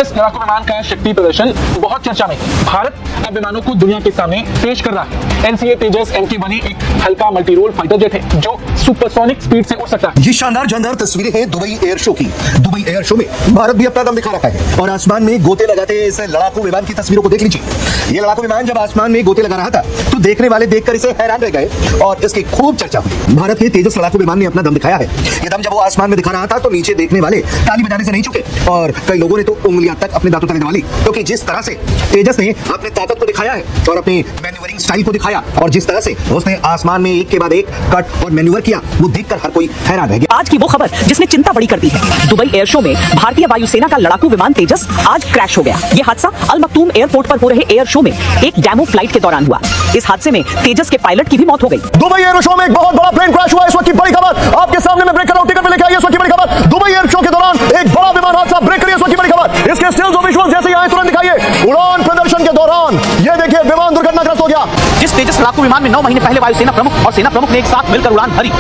लड़ाकू विमान का शक्ति प्रदर्शन बहुत चर्चा में है। भारत अब विमानों को दुनिया के सामने पेश कर रहा है। एनसीए तेजस एमके बने एक हल्का मल्टी रोल फाइटर जेट है जो सुपरसोनिक स्पीड से उड़ सकता है। ये शानदार जानदार तस्वीरें हैं दुबई एयर शो की। दुबई एयर शो में भारत भी अपना दम दिखा रखा है और आसमान में गोते लगाते इस लड़ाकू विमान की तस्वीरों को देख लीजिए। ये लड़ाकू विमान जब आसमान में गोते लगा रहा था तो देखने वाले देखकर इसे हैरान रह गए और इसकी खूब चर्चा हुई। भारत के तेजस लड़ाकू विमान ने अपना दम दिखाया है। ये दम जब वो आसमान में दिखा रहा था तो नीचे देखने वाले ताली बजाने से नहीं चुके और कई लोगों ने तो उंगलियां तक अपने दांतों तले दबा ली, क्योंकि जिस तरह से तेजस ने अपनी ताकत को दिखाया है और अपनी मैन्यूवरिंग स्टाइल को दिखाया और जिस तरह से उसने आसमान में एक के बाद एक कट और मैन्यूवर किया, वो देखकर हर कोई हैरान रह गया। आज की वो खबर जिसने चिंता बड़ी कर दी है। दुबई एयर शो में भारतीय वायुसेना का लड़ाकू विमान तेजस आज क्रैश हो गया। ये हादसा अल मक्तूम एयरपोर्ट पर हो रहे एयर शो में एक डेमो फ्लाइट के दौरान हुआ। इस हादसे में तेजस के पायलट की भी मौत हो गई। दुबई एयर शो में एक बहुत बड़ा प्लेन क्रैश हुआ। इस वक्त की बड़ी खबर आपके सामने मैं ब्रेक कर रहा हूं, टिकट में लेके आइए। इस वक्त की बड़ी खबर दुबई एयर शो के दौरान एक बड़ा विमान हादसा। ब्रेक करिए। इस वक्त की बड़ी खबर, इसके स्टिल्स और विजुअल्स जैसे आए तुरंत दिखाइए। उड़ान प्रदर्शन के दौरान ये देखिए विमान दुर्घटनाग्रस्त हो गया। जिस तेजस लड़ाकू विमान में 9 महीने पहले वायुसेना प्रमुख और सेना प्रमुख ने एक साथ मिलकर उड़ान भरी,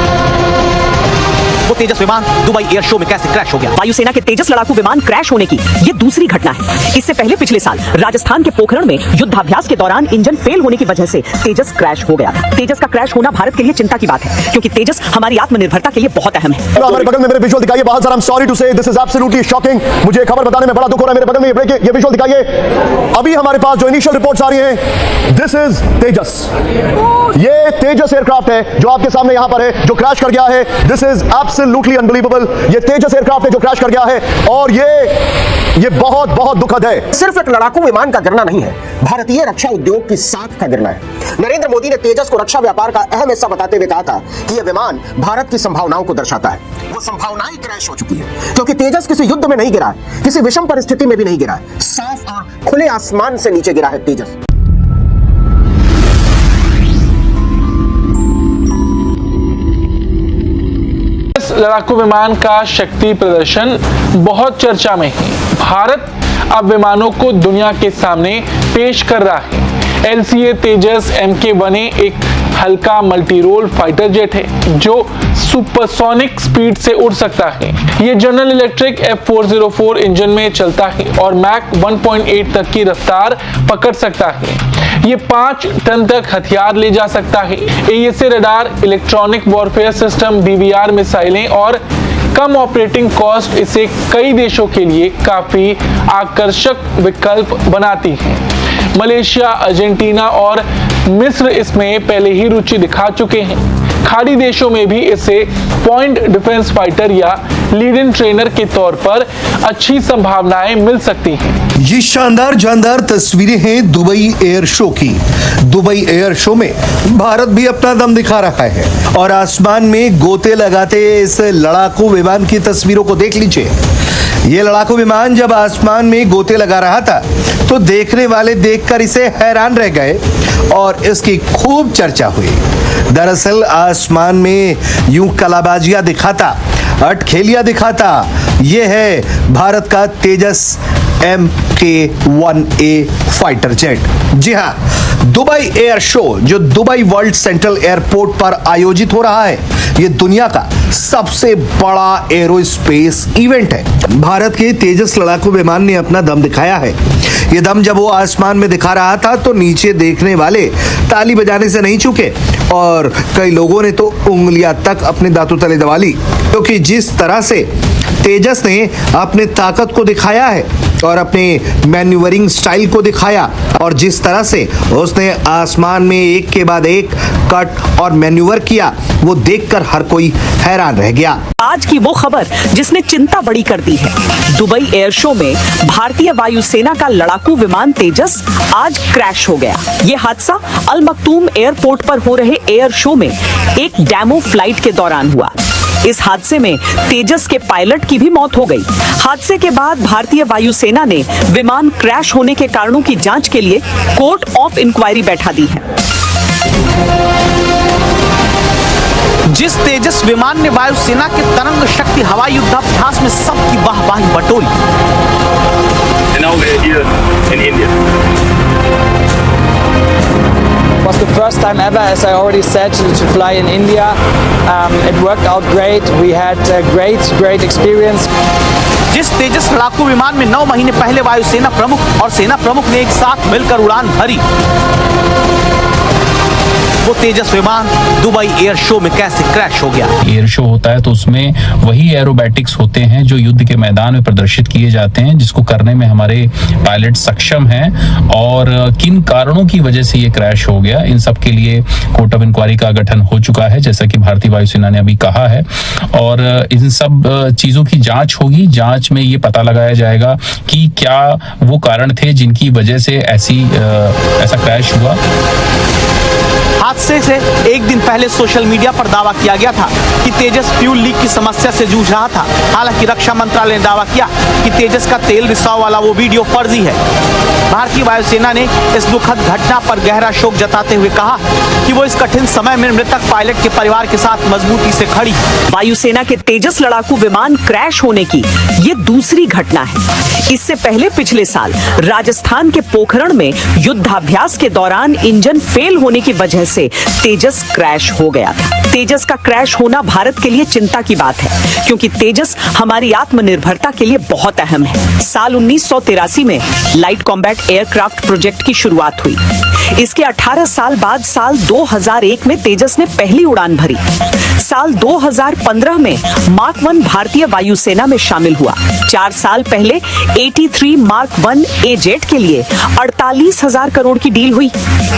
वो तेजस विमान दुबई एयर शो में कैसे क्रैश हो गया। वायुसेना के तेजस लड़ाकू विमान क्रैश होने की ये दूसरी घटना है। इससे पहले पिछले साल राजस्थान के पोखरण में युद्धाभ्यास के दौरान इंजन फेल होने की वजह से तेजस क्रैश हो गया। तेजस का क्रैश होना भारत के लिए चिंता की बात है, क्योंकि तेजस हमारी आत्मनिर्भरता के लिए बहुत अहम है। हमारे बगल में मेरे विजुअल दिखाइए। बहुत सारा, आई am sorry to say this is absolutely shocking. मुझे खबर बताने में बड़ा दुख हो रहा है। मेरे बगल में ये विजुअल दिखाइए। अभी हमारे पास जो इनिशियल रिपोर्ट्स आ रही हैं, दिस इज तेजस। ये तेजस एयरक्राफ्ट है जो आपके सामने यहां पर है, जो क्रैश कर गया है। This is absolutely unbelievable. ये तेजस एयरक्राफ्ट है जो क्रैश कर गया है और ये बहुत बहुत दुखद है। सिर्फ एक लड़ाकू विमान का गिरना नहीं है, भारतीय रक्षा उद्योग की साख का गिरना है। नरेंद्र मोदी ने तेजस को रक्षा व्यापार का अहम हिस्सा बताते हुए कहा था कि यह विमान भारत की संभावनाओं को दर्शाता है। वो संभावनाएं क्रैश हो चुकी है, क्योंकि तेजस किसी युद्ध में नहीं गिरा है, किसी विषम परिस्थिति में भी नहीं गिरा है। साफ और खुले आसमान से नीचे गिरा है तेजस। लड़ाकू विमान का शक्ति प्रदर्शन बहुत चर्चा में है। भारत अब विमानों को दुनिया के सामने पेश कर रहा है। एलसीए तेजस एमके बने एक हल्का मल्टी रोल फाइटर जेट है जो सुपरसोनिक स्पीड से उड़ सकता है। ये जनरल इलेक्ट्रिक F404 इंजन में चलता है और मैक 1.8 तक की रफ्तार पकड़ सकता है। ये 5 टन तक हथियार ले जा सकता है। AESA radar, electronic warfare system, BVR मिसाइलें और कम ऑपरेटिंग कॉस्ट इसे कई देशों के लिए काफी आकर्षक विकल्प बनाती है। मलेशिया, अर्जेंटीना और मिस्र इसमें पहले ही रुचि दिखा चुके हैं। खाड़ी देशों में भी इसे पॉइंट डिफेंस फाइटर या लीड इन ट्रेनर के तौर पर अच्छी संभावनाएं मिल सकती हैं। ये शानदार जानदार तस्वीरें हैं दुबई एयर शो की। दुबई एयर शो में भारत भी अपना दम दिखा रहा है और आसमान में गोते लगाते इस लड़ाकू विमान की तस्वीरों को देख लीजिए। ये लड़ाकू विमान जब आसमान में गोते लगा रहा था तो देखने वाले देखकर इसे हैरान रह गए और इसकी खूब चर्चा हुई। दरअसल आसमान में यूं कलाबाजियां दिखाता, अटखेलियां दिखाता, ये है भारत का तेजस MK-1A फाइटर जेट। जी हाँ, दुबई एयर शो जो दुबई वर्ल्ड सेंट्रल एयरपोर्ट पर आयोजित हो रहा है, ये दुनिया का सबसे बड़ा एरोस्पेस इवेंट है। भारत के तेजस लड़ाकू विमान ने अपना दम दिखाया है। ये दम जब वो आसमान में दिखा रहा था तो नीचे देखने वाले ताली बजाने से नहीं चूके और कई लोगों ने तो उंगलियां तक अपने दांतों तले दबा ली, क्योंकि जिस तरह से तेजस ने अपने ताकत को दिखाया है और अपने मैन्यूवरिंग स्टाइल को दिखाया और जिस तरह से उसने आसमान में एक के बाद एक कट और मैन्यूवर किया, वो देखकर हर कोई हैरान रह गया। आज की वो खबर जिसने चिंता बड़ी कर दी है। दुबई एयर शो में भारतीय वायुसेना का लड़ाकू विमान तेजस आज क्रैश हो गया। ये हादसा अल मक्तूम एयरपोर्ट पर हो रहे एयर शो में एक डेमो फ्लाइट के दौरान हुआ। इस हादसे में तेजस के पायलट की भी मौत हो गई। हादसे के बाद भारतीय वायुसेना ने विमान क्रैश होने के कारणों की जांच के लिए कोर्ट ऑफ इंक्वायरी बैठा दी है। जिस तेजस विमान ने वायुसेना के तरंग शक्ति हवाई युद्धाभ्यास में सबकी वाहवाही बटोरी, was the first time ever, as I already said, to fly in India. It worked out great. We had a great experience. जिस तेजस लड़ाकू विमान में 9 महीने पहले वायुसेना प्रमुख और सेना प्रमुख ने एक साथ मिलकर उड़ान भरी, वो तेजस विमान दुबई एयर शो में कैसे क्रैश हो गया। एयर शो होता है तो उसमें वही एरोबैटिक्स होते हैं जो युद्ध के मैदान में प्रदर्शित किए जाते हैं, जिसको करने में हमारे पायलट सक्षम हैं। और किन कारणों की वजह से ये क्रैश हो गया, इन सब के लिए कोर्ट ऑफ इंक्वायरी का गठन हो चुका है, जैसा कि भारतीय वायुसेना ने अभी कहा है। और इन सब चीजों की जांच होगी। जांच में ये पता लगाया जाएगा कि क्या वो कारण थे जिनकी वजह से ऐसा क्रैश हुआ। हादसे से एक दिन पहले सोशल मीडिया पर दावा किया गया था कि तेजस फ्यूल लीक की समस्या से जूझ रहा था। हालांकि रक्षा मंत्रालय ने दावा किया कि तेजस का तेल रिसाव वाला वो वीडियो फर्जी है। भारतीय वायुसेना ने इस दुखद घटना पर गहरा शोक जताते हुए कहा कि वो इस कठिन समय में मृतक पायलट के परिवार के साथ मजबूती से खड़ी। वायुसेना के तेजस लड़ाकू विमान क्रैश होने की ये दूसरी घटना है। इससे पहले पिछले साल राजस्थान के पोखरण में युद्धाभ्यास के दौरान इंजन फेल होने की वजह से तेजस क्रैश हो गया था। तेजस का क्रैश होना भारत के लिए चिंता की बात है, क्योंकि तेजस हमारी आत्मनिर्भरता के लिए बहुत अहम है। साल 1983 में लाइट कॉम्बैट एयरक्राफ्ट प्रोजेक्ट की शुरुआत हुई। इसके 18 साल बाद साल 2001 में तेजस ने पहली उड़ान भरी। साल 2015 में मार्क 1 भारतीय वायुसेना में शामिल हुआ। 4 साल पहले 83 मार्क 1 ए जेट के लिए 48,000 करोड़ की डील हुई।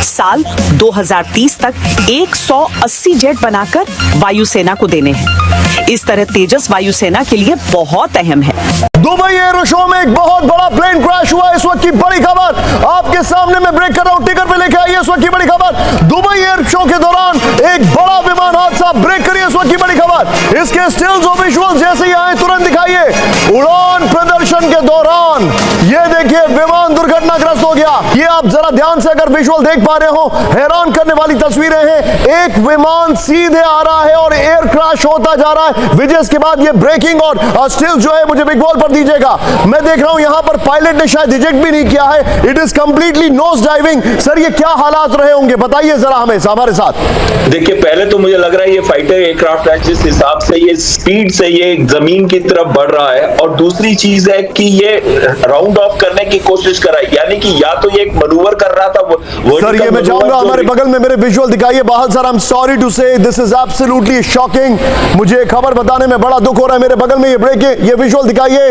साल 2030 तक 180 जेट बनाकर वायुसेना को देने हैं। इस तरह तेजस वायुसेना के लिए बहुत अहम है। दुबई एयर शो में एक बहुत बड़ा प्लेन क्रैश हुआ। इस वक्त की बड़ी खबर आपके सामने मैं ब्रेक कर रहा हूं, टिकर पे लेके आइए। इस वक्त की बड़ी खबर, दुबई एयर शो के दौरान एक बड़ा विमान हादसा। ब्रेक करिए, इस वक्त की बड़ी खबर। इसके स्टिल्स और विजुअल्स जैसे ही आए तुरंत दिखाइए। उड़ान प्रदर्शन के दौरान ये देखिए विमान दुर्घटनाग्रस्त हो गया। ये आप जरा ध्यान से अगर विजुअल देख पा रहे हो, हैरान करने वाली तस्वीरें हैं। एक विमान सीधे आ रहा है और एयर क्रैश होता जा रहा है। विजय के बाद ये ब्रेकिंग और स्टिल्स जो है मुझे बिग वॉल पर दीजिएगा। मैं देख रहा हूं यहां पर पायलट ने शायद इजेक्ट भी नहीं किया है। It is completely nose diving. Sir ये क्या हालात रहे होंगे, बताइए जरा हमें हमारे साथ। देखिए पहले तो मुझे लग रहा है ये फाइटर एयरक्राफ्ट है, जिस हिसाब से ये स्पीड से ये जमीन की तरफ बढ़ रहा है। और दूसरी चीज है कि ये राउंड ऑफ करने की कोशिश कर रहा है, यानी कि या तो ये एक मनूवर कर रहा था वो। सर ये मैं चाहूंगा हमारे बगल में मेरे विजुअल दिखाइए। बाहर sir, I am sorry to say this is absolutely shocking. मुझे खबर बताने में बड़ा दुख हो रहा है। मेरे बगल में ये ब्रेक, ये विजुअल दिखाइए।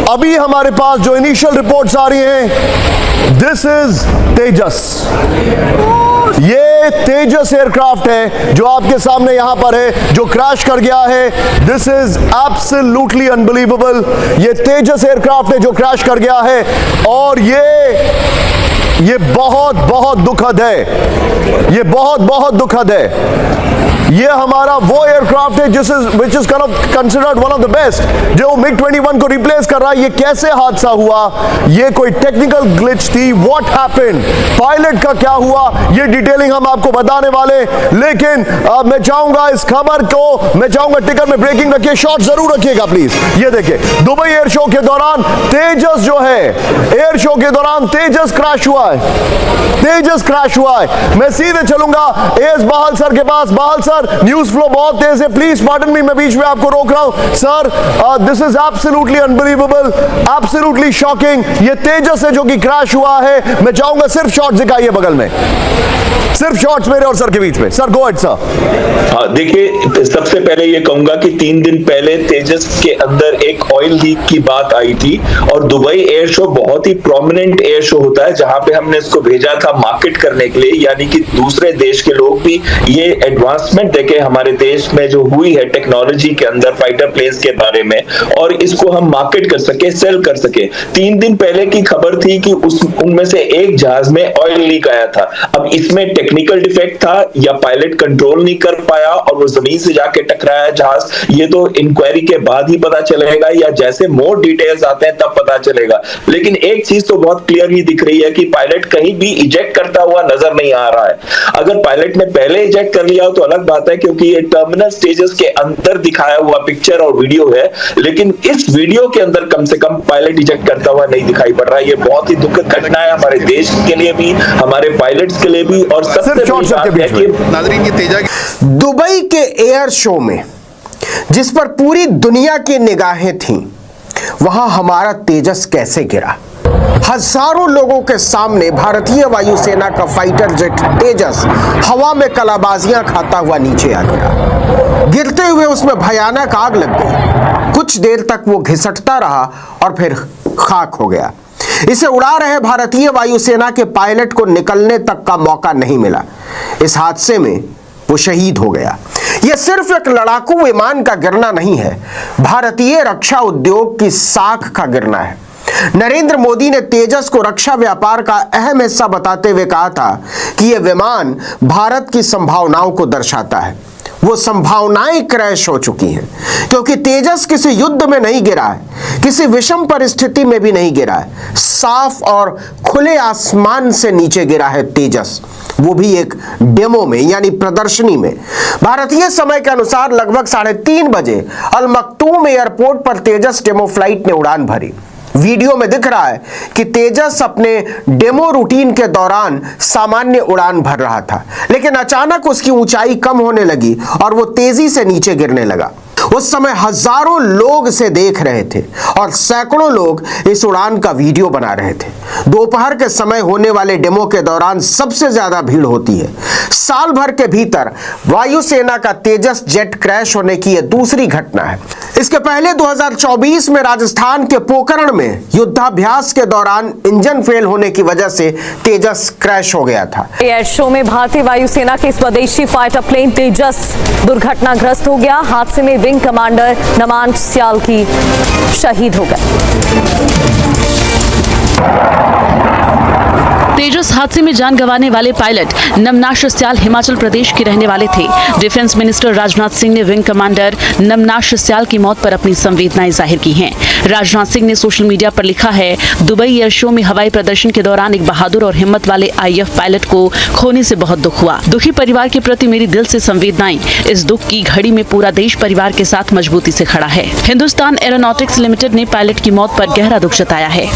अभी हमारे पास जो इनिशियल रिपोर्ट्स आ रही हैं, दिस इज तेजस। ये तेजस एयरक्राफ्ट है जो आपके सामने यहां पर है, जो क्रैश कर गया है। This is absolutely unbelievable. ये तेजस एयरक्राफ्ट है जो क्रैश कर गया है। और ये बहुत बहुत दुखद है। ये बहुत बहुत दुखद है। ये हमारा वो एयरक्राफ्ट है which is considered one of the best, जो MiG-21 को रिप्लेस कर रहा है। ये कैसे हादसा हुआ? ये कोई टेक्निकल ग्लिच थी? What happened? पायलट का क्या हुआ? ये डिटेलिंग हम आपको बताने वाले। लेकिन मैं चाहूंगा इस खबर को, मैं चाहूंगा टिकर में ब्रेकिंग रखिए, शॉट जरूर रखिएगा प्लीज। ये देखिए दुबई एयर शो के दौरान तेजस जो है, एयर शो के दौरान तेजस क्रैश हुआ है। तेजस क्रैश हुआ है। मैं सीधे चलूंगा एस बहाल सर के पास। बहाल सर, न्यूज फ्लो बहुत तेज है, प्लीज पार्डन मी, मैं बीच में आपको रोक रहा हूं। Sir this is absolutely unbelievable, absolutely shocking. ये तेजस है जो कि क्रैश हुआ है। मैं चाहूंगा सिर्फ शॉट्स दिखाइए बगल में, सिर्फ शॉट्स मेरे और सर के बीच में। Sir go ahead sir. हाँ देखिए, सबसे पहले ये कहूंगा कि 3 दिन पहले तेजस के अंदर एक ऑयल लीक की बात आई थी। और दुबई एयर शो बहुत ही प्रोमिनेंट एयर शो होता है, जहां पे हमने इसको भेजा था मार्केट करने के लिए, यानी कि दूसरे देश के लोग भी ये एडवांसमेंट देखे हमारे देश में जो हुई है टेक्नोलॉजी के अंदर फाइटर प्लेन्स के बारे में, और इसको हम मार्केट कर सके, सेल कर सके। 3 दिन पहले की खबर थी कि उनमें से एक जहाज में ऑयल लीक आया था। अब इसमें टेक्निकल डिफेक्ट था या पायलट कंट्रोल नहीं कर पाया और वो जमीन से जाके टकराया जहाज, ये तो इंक्वायरी के बाद ही पता चलेगा, या जैसे मोर डिटेल्स आते हैं तब पता चलेगा। लेकिन एक चीज तो बहुत क्लियरली दिख रही है कि पायलट कहीं भी इजेक्ट करता हुआ नजर नहीं आ रहा है। अगर पायलट ने पहले इजेक्ट कर लिया हो तो अलग बात है, क्योंकि ये टर्मिनल स्टेजेस के अंदर दिखाया हुआ पिक्चर और वीडियो है। लेकिन इस वीडियो के अंदर कम से कम पायलट इजेक्ट करता हुआ नहीं दिखाई पड़ रहा है। ये बहुत ही दुखद घटना है हमारे देश के लिए भी, हमारे पायलट्स के लिए भी। और सबसे बड़ी बात है कि नाजरीन की तेजा दुबई के एयर शो में जिस पर पूरी दुनिया की निगाहें थीं, वहां हमारा तेजस कैसे गिरा। हजारों लोगों के सामने भारतीय वायुसेना का फाइटर जेट तेजस हवा में कलाबाजियां खाता हुआ नीचे आ गिरा। गिरते हुए उसमें भयानक आग लग गई। कुछ देर तक वो घिसटता रहा और फिर खाक हो गया। इसे उड़ा रहे भारतीय वायुसेना के पायलट को निकलने तक का मौका नहीं मिला। इस हादसे में वो शहीद हो गया। यह सिर्फ एक लड़ाकू विमान का गिरना नहीं है, भारतीय रक्षा उद्योग की साख का गिरना है। नरेंद्र मोदी ने तेजस को रक्षा व्यापार का अहम हिस्सा बताते हुए कहा था कि यह विमान भारत की संभावनाओं को दर्शाता है। वो संभावनाएं क्रैश हो चुकी हैं, क्योंकि तेजस किसी युद्ध में नहीं गिरा है, किसी विषम परिस्थिति में भी नहीं गिरा है। साफ और खुले आसमान से नीचे गिरा है तेजस, वो भी एक डेमो में, यानी प्रदर्शनी में। भारतीय समय के अनुसार लगभग 3:30 बजे अल मक्तूम एयरपोर्ट पर तेजस डेमो फ्लाइट ने उड़ान भरी। वीडियो में दिख रहा है कि तेजस अपने डेमो रूटीन के दौरान सामान्य उड़ान भर रहा था, लेकिन अचानक उसकी ऊंचाई कम होने लगी और वो तेजी से नीचे गिरने लगा। उस समय हजारों लोग इसे देख रहे थे और सैकड़ों लोग इस उड़ान का वीडियो बना रहे थे। दोपहर के समय होने वाले डेमो के दौरान सबसे ज्यादा भीड़ होती है। साल भर के भीतर वायुसेना का तेजस जेट क्रैश होने की यह दूसरी घटना है। इसके पहले 2024 में राजस्थान के पोखरण में युद्धाभ्यास के दौरान इंजन फेल होने की वजह से तेजस क्रैश हो गया था। एयर शो में भारतीय वायुसेना के स्वदेशी फाइटर प्लेन तेजस दुर्घटनाग्रस्त हो गया। हादसे में विंग कमांडर नमान स्याल की शहीद हो गए। तेजस हादसे में जान गंवाने वाले पायलट नमनाश स्याल हिमाचल प्रदेश के रहने वाले थे। डिफेंस मिनिस्टर राजनाथ सिंह ने विंग कमांडर नमनाश स्याल की मौत पर अपनी संवेदनाएं जाहिर की हैं। राजनाथ सिंह ने सोशल मीडिया पर लिखा है, दुबई एयर शो में हवाई प्रदर्शन के दौरान एक बहादुर और हिम्मत वाले IAF पायलट को खोने से बहुत दुख हुआ। दुखी परिवार के प्रति मेरी दिल से संवेदनाएं। इस दुख की घड़ी में पूरा देश परिवार के साथ मजबूती से खड़ा है। हिंदुस्तान एरोनॉटिक्स लिमिटेड ने पायलट की मौत पर गहरा दुख जताया है।